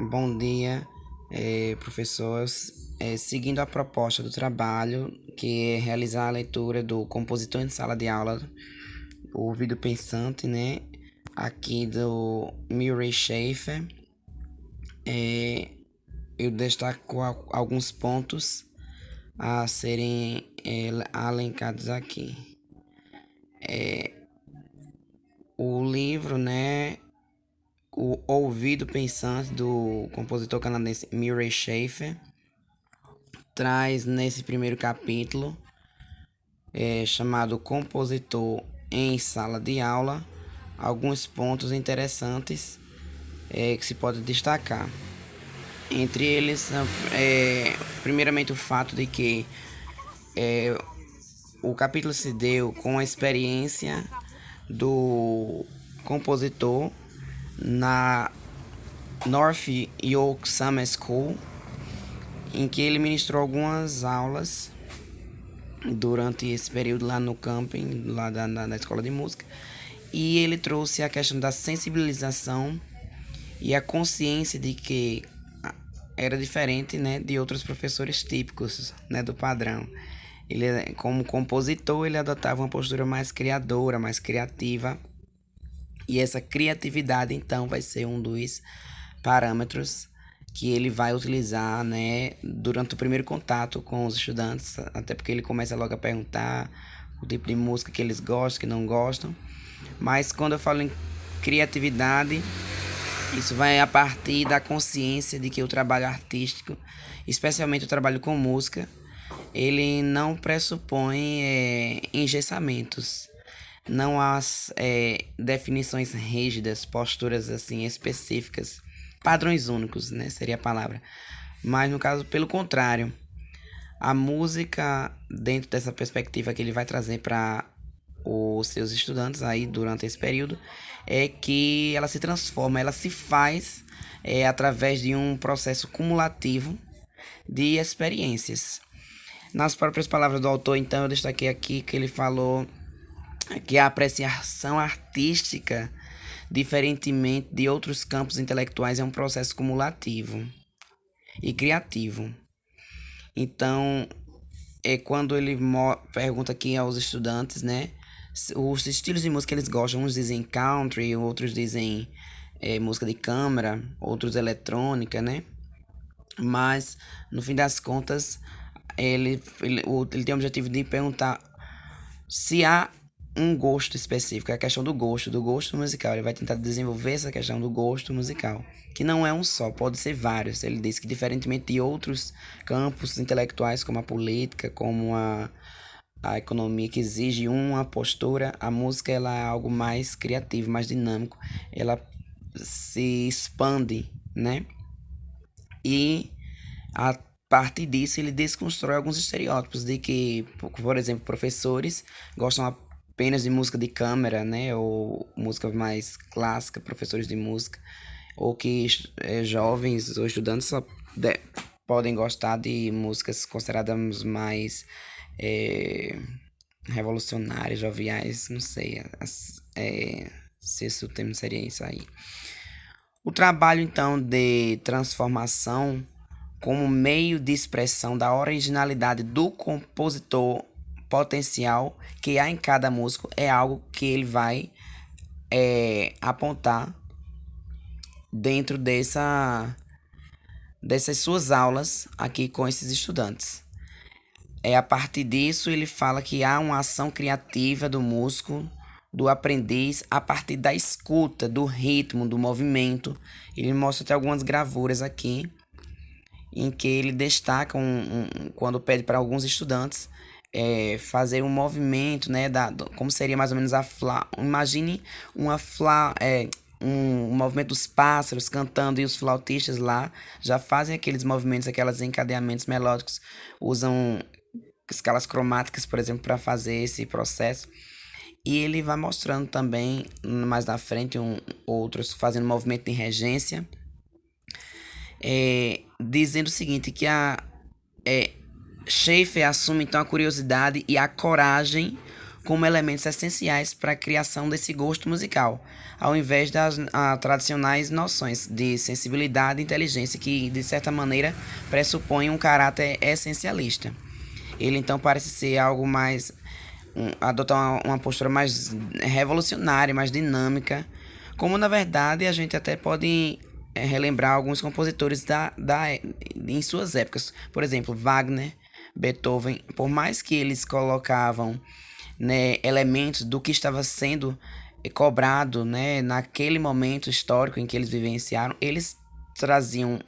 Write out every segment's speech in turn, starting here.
Bom dia, professores. Seguindo a proposta do trabalho, que é realizar a leitura do Compositor em Sala de Aula, o ouvido pensante, né? Aqui do Murray Schafer, eu destaco alguns pontos a serem elencados aqui. O livro, né? O ouvido pensante do compositor canadense Murray Schafer traz nesse primeiro capítulo, chamado Compositor em Sala de Aula, alguns pontos interessantes que se pode destacar. Entre eles, primeiramente, o fato de que o capítulo se deu com a experiência do compositor na North York Summer School, em que ele ministrou algumas aulas durante esse período lá no camping, lá da escola de música. E ele trouxe a questão da sensibilização e a consciência de que era diferente, né, de outros professores típicos, né, do padrão. Ele, como compositor, ele adotava uma postura mais criadora, mais criativa. E essa criatividade, então, vai ser um dos parâmetros que ele vai utilizar, né, durante o primeiro contato com os estudantes, até porque ele começa logo a perguntar o tipo de música que eles gostam, que não gostam. Mas quando eu falo em criatividade, isso vai a partir da consciência de que o trabalho artístico, especialmente o trabalho com música, ele não pressupõe engessamentos. Não há definições rígidas, posturas assim específicas, padrões únicos, né? Seria a palavra. Mas no caso, pelo contrário, a música, dentro dessa perspectiva que ele vai trazer para os seus estudantes aí durante esse período, é que ela se transforma, ela se faz através de um processo cumulativo de experiências. Nas próprias palavras do autor, então, eu destaquei aqui que ele falou que a apreciação artística, diferentemente de outros campos intelectuais, é um processo cumulativo e criativo. Então, quando ele pergunta aqui aos estudantes, né, os estilos de música que eles gostam, uns dizem country, outros dizem música de câmara, outros eletrônica, né? Mas, no fim das contas, ele tem o objetivo de perguntar se há um gosto específico, é a questão do gosto musical. Ele vai tentar desenvolver essa questão do gosto musical, que não é um só, pode ser vários. Ele diz que, diferentemente de outros campos intelectuais, como a política, como a economia, que exige uma postura, a música ela é algo mais criativo, mais dinâmico. Ela se expande, né? E a partir disso ele desconstrói alguns estereótipos de que, por exemplo, professores gostam apenas de música de câmara, né, ou música mais clássica, professores de música, ou que jovens ou estudantes só podem gostar de músicas consideradas mais é, revolucionárias, joviais, não sei, se esse o termo seria isso aí. O trabalho, então, de transformação como meio de expressão da originalidade do compositor potencial que há em cada músico é algo que ele vai apontar dentro dessas suas aulas aqui com esses estudantes. A partir disso, ele fala que há uma ação criativa do músico, do aprendiz, a partir da escuta, do ritmo, do movimento. Ele mostra até algumas gravuras aqui, em que ele destaca quando pede para alguns estudantes fazer um movimento, né, como seria mais ou menos a imagine uma um movimento dos pássaros cantando, e os flautistas lá já fazem aqueles movimentos, aqueles encadeamentos melódicos, usam escalas cromáticas, por exemplo, para fazer esse processo. E ele vai mostrando também mais na frente outros fazendo movimento de regência, dizendo o seguinte, que a Schaeffer assume então a curiosidade e a coragem como elementos essenciais para a criação desse gosto musical, ao invés das tradicionais noções de sensibilidade e inteligência que, de certa maneira, pressupõem um caráter essencialista. Ele então parece ser algo mais adotar uma postura mais revolucionária, mais dinâmica, como na verdade a gente até pode relembrar alguns compositores em suas épocas. Por exemplo, Wagner, Beethoven, por mais que eles colocavam, né, elementos do que estava sendo cobrado, né, naquele momento histórico em que eles vivenciaram, eles traziam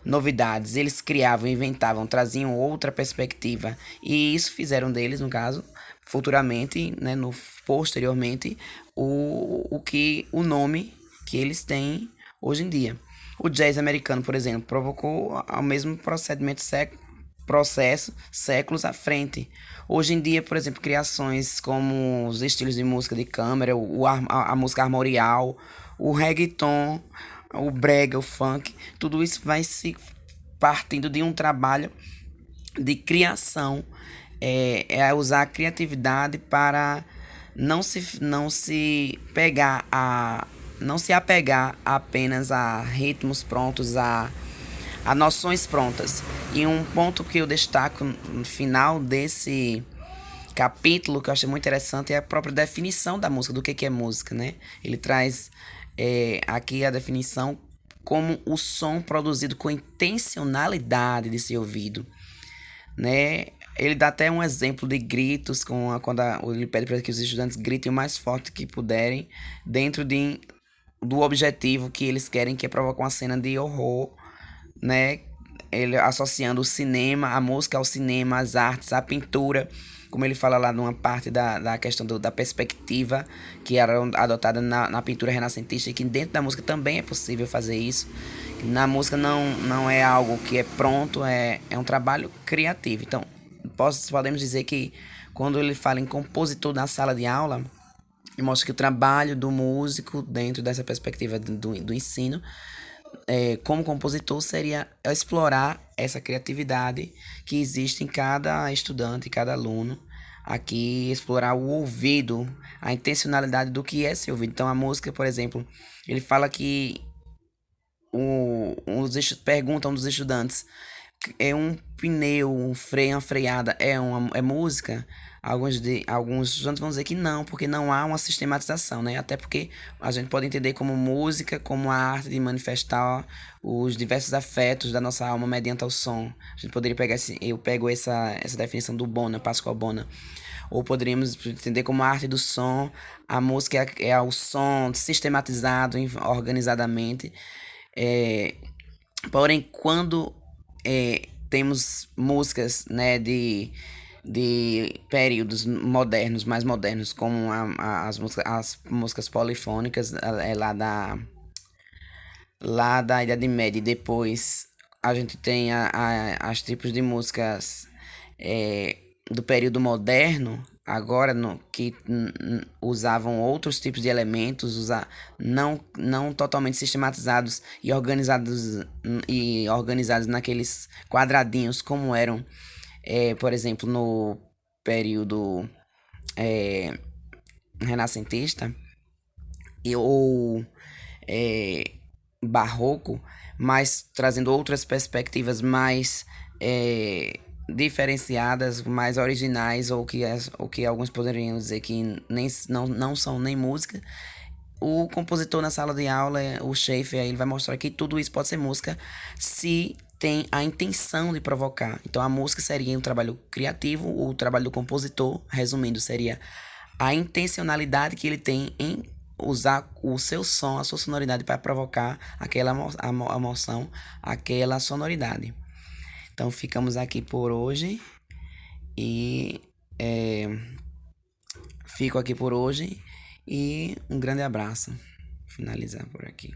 novidades, eles criavam, inventavam, traziam outra perspectiva. E isso fizeram deles, no caso, futuramente, né, posteriormente, o nome que eles têm hoje em dia. O jazz americano, por exemplo, provocou o mesmo processo séculos à frente. Hoje em dia, por exemplo, criações como os estilos de música de câmara, a música armorial, o reggaeton, o brega, o funk, tudo isso vai se partindo de um trabalho de criação, é usar a criatividade para não se pegar a não se apegar apenas a ritmos prontos, a noções prontas. E um ponto que eu destaco no final desse capítulo que eu achei muito interessante é a própria definição da música, do que é música, né? Ele traz aqui a definição como o som produzido com intencionalidade de ser ouvido, né? Ele dá até um exemplo de gritos ele pede para que os estudantes gritem o mais forte que puderem dentro do objetivo que eles querem, que é provocar uma cena de horror, né? Ele associando o cinema, a música ao cinema, as artes, a pintura, como ele fala lá numa parte da questão da perspectiva que era adotada na pintura renascentista, e que dentro da música também é possível fazer isso. Na música não é algo que é pronto, é um trabalho criativo. Então, podemos dizer que quando ele fala em compositor na sala de aula, ele mostra que o trabalho do músico dentro dessa perspectiva do ensino, como compositor, seria explorar essa criatividade que existe em cada estudante, cada aluno. Aqui, explorar o ouvido, a intencionalidade do que é ser ouvido. Então, a música, por exemplo, ele fala que pergunta a um dos estudantes: é um pneu, um freio, uma freada, é música? Alguns estudantes vão dizer que não, porque não há uma sistematização, né? Até porque a gente pode entender como música, como a arte de manifestar os diversos afetos da nossa alma mediante o som. A gente poderia pegar eu pego essa definição do Bona, Pascoal Bona. Ou poderíamos entender como a arte do som, a música é o som sistematizado, organizadamente. É, Porém, quando temos músicas, né, de períodos modernos, mais modernos, como as músicas polifônicas lá da Idade Média, e depois a gente tem as tipos de músicas do período moderno, agora que usavam outros tipos de elementos, não totalmente sistematizados e organizados naqueles quadradinhos como eram, por exemplo, no período renascentista ou barroco, mas trazendo outras perspectivas mais diferenciadas, mais originais, ou que alguns poderiam dizer que não são nem música. O compositor na sala de aula, o chefe, ele vai mostrar que tudo isso pode ser música se tem a intenção de provocar. Então a música seria um trabalho criativo, o trabalho do compositor, resumindo, seria a intencionalidade que ele tem em usar o seu som, a sua sonoridade para provocar aquela emoção, aquela sonoridade. Então ficamos aqui por hoje e fico aqui por hoje e um grande abraço. Finalizar por aqui.